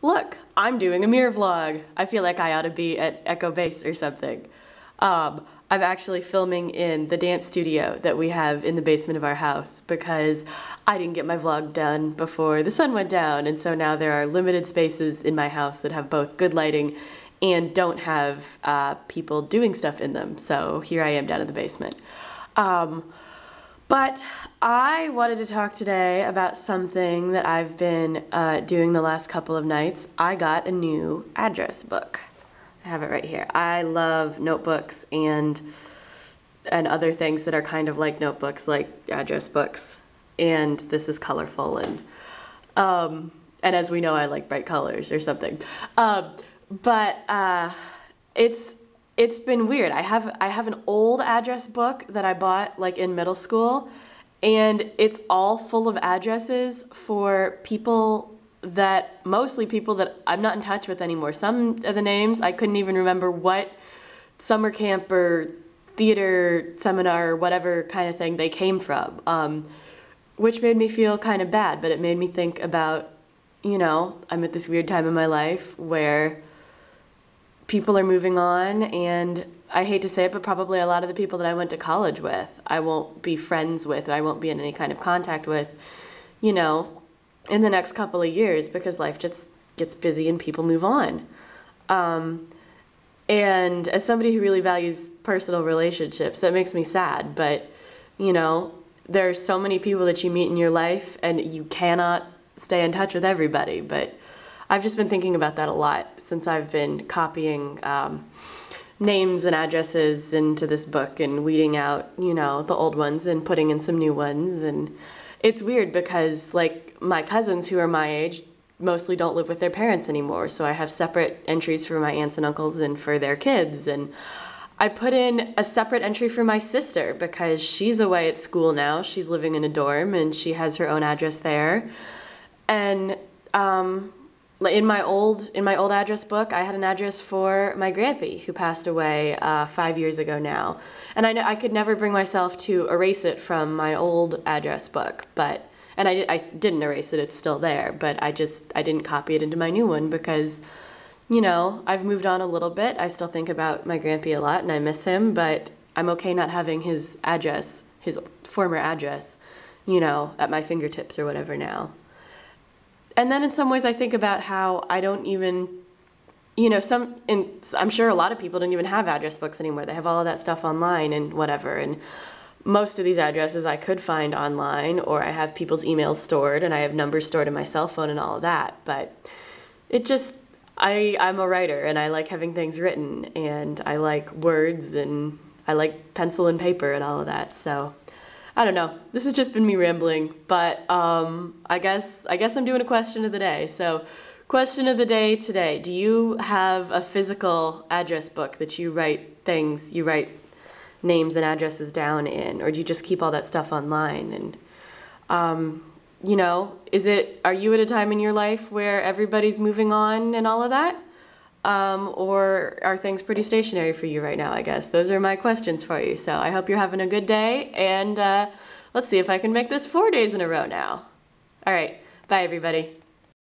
look, I'm doing a mirror vlog. I feel like I ought to be at Echo Base or something. I'm actually filming in the dance studio that we have in the basement of our house because I didn't get my vlog done before the sun went down, and so now there are limited spaces in my house that have both good lighting and don't have people doing stuff in them. So here I am down in the basement. But I wanted to talk today about something that I've been doing the last couple of nights. I got a new address book. I have it right here. I love notebooks and other things that are kind of like notebooks, like address books. And this is colorful, and as we know, I like bright colors or something. It's been weird. I have an old address book that I bought like in middle school, and it's all full of addresses for mostly people that I'm not in touch with anymore. Some of the names I couldn't even remember what summer camp or theater seminar or whatever kind of thing they came from, which made me feel kind of bad, but it made me think about, you know, I'm at this weird time in my life where people are moving on, and I hate to say it, but probably a lot of the people that I went to college with, I won't be friends with, I won't be in any kind of contact with, you know, in the next couple of years, because life just gets busy and people move on. And as somebody who really values personal relationships, that makes me sad, but, you know, there are so many people that you meet in your life, and you cannot stay in touch with everybody, but I've just been thinking about that a lot since I've been copying names and addresses into this book and weeding out, you know, the old ones and putting in some new ones. And it's weird because, like, my cousins who are my age mostly don't live with their parents anymore, so I have separate entries for my aunts and uncles and for their kids. And I put in a separate entry for my sister because she's away at school now. She's living in a dorm and she has her own address there. And in my old address book, I had an address for my grampy who passed away 5 years ago now, and I could never bring myself to erase it from my old address book, and I didn't erase it. It's still there, but I didn't copy it into my new one because, you know, I've moved on a little bit. I still think about my grampy a lot and I miss him, but I'm okay not having his address, his former address, you know, at my fingertips or whatever now. And then in some ways I think about how I don't even, you know, I'm sure a lot of people don't even have address books anymore. They have all of that stuff online and whatever. And most of these addresses I could find online, or I have people's emails stored and I have numbers stored in my cell phone and all of that. But it just, I'm a writer and I like having things written and I like words and I like pencil and paper and all of that. So I don't know. This has just been me rambling, but I guess I'm doing a question of the day. So, question of the day today: do you have a physical address book that you write names and addresses down in, or do you just keep all that stuff online? And you know, are you at a time in your life where everybody's moving on and all of that? Or are things pretty stationary for you right now, I guess? Those are my questions for you. So I hope you're having a good day, and let's see if I can make this 4 days in a row now. All right, bye everybody.